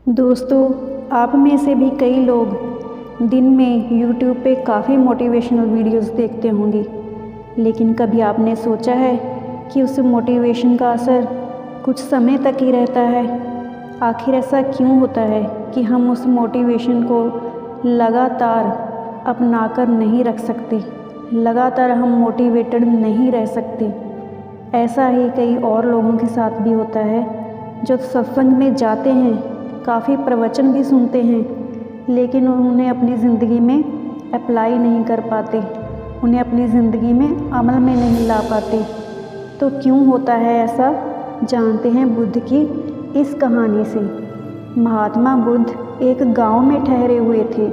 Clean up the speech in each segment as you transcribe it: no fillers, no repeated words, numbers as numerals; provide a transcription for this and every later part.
दोस्तों, आप में से भी कई लोग दिन में YouTube पे काफ़ी मोटिवेशनल वीडियोस देखते होंगे, लेकिन कभी आपने सोचा है कि उस मोटिवेशन का असर कुछ समय तक ही रहता है? आखिर ऐसा क्यों होता है कि हम उस मोटिवेशन को लगातार अपनाकर नहीं रख सकते, लगातार हम मोटिवेटेड नहीं रह सकते? ऐसा ही कई और लोगों के साथ भी होता है जो सत्संग में जाते हैं, काफ़ी प्रवचन भी सुनते हैं, लेकिन उन्हें अपनी ज़िंदगी में अप्लाई नहीं कर पाते, उन्हें अपनी ज़िंदगी में अमल में नहीं ला पाते। तो क्यों होता है ऐसा, जानते हैं बुद्ध की इस कहानी से। महात्मा बुद्ध एक गांव में ठहरे हुए थे।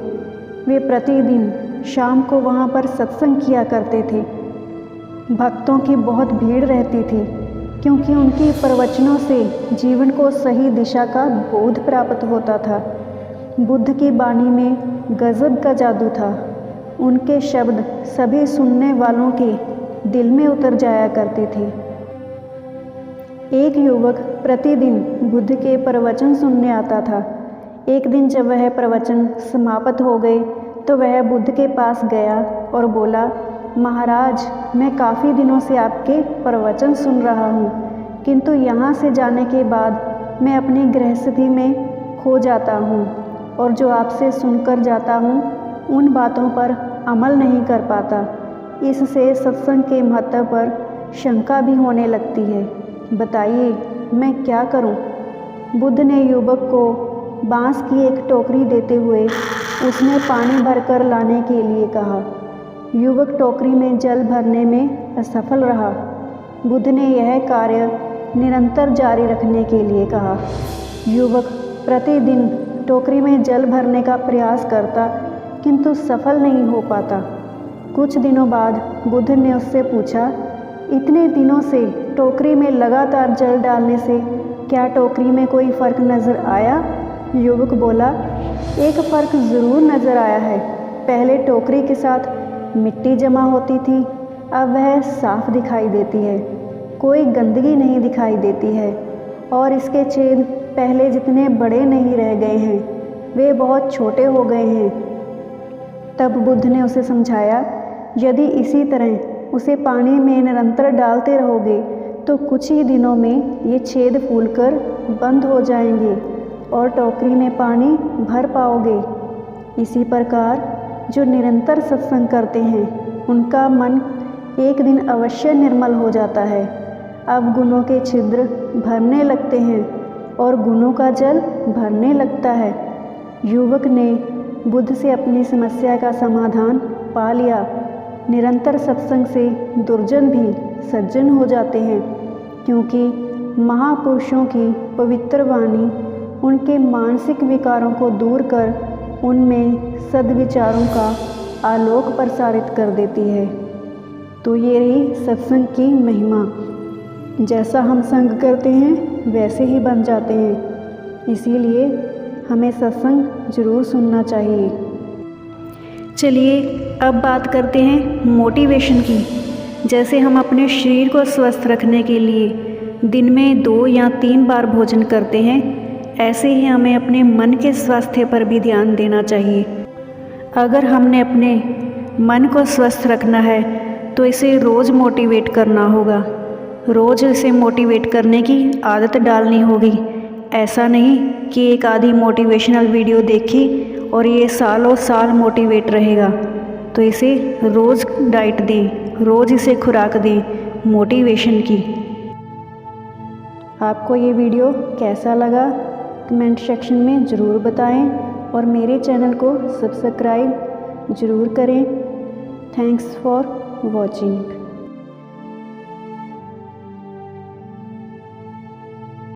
वे प्रतिदिन शाम को वहां पर सत्संग किया करते थे। भक्तों की बहुत भीड़ रहती थी, क्योंकि उनकी प्रवचनों से जीवन को सही दिशा का बोध प्राप्त होता था। बुद्ध की वाणी में गजब का जादू था। उनके शब्द सभी सुनने वालों के दिल में उतर जाया करते थे। एक युवक प्रतिदिन बुद्ध के प्रवचन सुनने आता था। एक दिन जब वह प्रवचन समाप्त हो गए तो वह बुद्ध के पास गया और बोला, महाराज, मैं काफ़ी दिनों से आपके प्रवचन सुन रहा हूँ, किंतु यहाँ से जाने के बाद मैं अपनी गृहस्थी में खो जाता हूँ और जो आपसे सुनकर जाता हूँ उन बातों पर अमल नहीं कर पाता। इससे सत्संग के महत्व पर शंका भी होने लगती है। बताइए मैं क्या करूँ? बुद्ध ने युवक को बांस की एक टोकरी देते हुए उसमें पानी भरकर लाने के लिए कहा। युवक टोकरी में जल भरने में असफल रहा। बुद्ध ने यह कार्य निरंतर जारी रखने के लिए कहा। युवक प्रतिदिन टोकरी में जल भरने का प्रयास करता, किंतु सफल नहीं हो पाता। कुछ दिनों बाद बुद्ध ने उससे पूछा, इतने दिनों से टोकरी में लगातार जल डालने से क्या टोकरी में कोई फ़र्क नज़र आया? युवक बोला, एक फ़र्क ज़रूर नज़र आया है। पहले टोकरी के साथ मिट्टी जमा होती थी, अब वह साफ दिखाई देती है, कोई गंदगी नहीं दिखाई देती है और इसके छेद पहले जितने बड़े नहीं रह गए हैं, वे बहुत छोटे हो गए हैं। तब बुद्ध ने उसे समझाया, यदि इसी तरह उसे पानी में निरंतर डालते रहोगे तो कुछ ही दिनों में ये छेद फूलकर बंद हो जाएंगे और टोकरी में पानी भर पाओगे। इसी प्रकार जो निरंतर सत्संग करते हैं उनका मन एक दिन अवश्य निर्मल हो जाता है। अब गुणों के छिद्र भरने लगते हैं और गुणों का जल भरने लगता है। युवक ने बुद्ध से अपनी समस्या का समाधान पा लिया। निरंतर सत्संग से दुर्जन भी सज्जन हो जाते हैं, क्योंकि महापुरुषों की पवित्र वाणी उनके मानसिक विकारों को दूर कर उनमें सद्विचारों का आलोक प्रसारित कर देती है। तो ये रही सत्संग की महिमा। जैसा हम संग करते हैं वैसे ही बन जाते हैं, इसीलिए हमें सत्संग जरूर सुनना चाहिए। चलिए अब बात करते हैं मोटिवेशन की। जैसे हम अपने शरीर को स्वस्थ रखने के लिए दिन में 2 या 3 बार भोजन करते हैं, ऐसे ही हमें अपने मन के स्वास्थ्य पर भी ध्यान देना चाहिए। अगर हमने अपने मन को स्वस्थ रखना है तो इसे रोज़ मोटिवेट करना होगा, रोज़ इसे मोटिवेट करने की आदत डालनी होगी। ऐसा नहीं कि एक आधी मोटिवेशनल वीडियो देखी और ये सालों साल मोटिवेट रहेगा। तो इसे रोज़ डाइट दें, रोज़ इसे खुराक दें मोटिवेशन की। आपको ये वीडियो कैसा लगा कमेंट सेक्शन में ज़रूर बताएं और मेरे चैनल को सब्सक्राइब ज़रूर करें। Thanks for watching.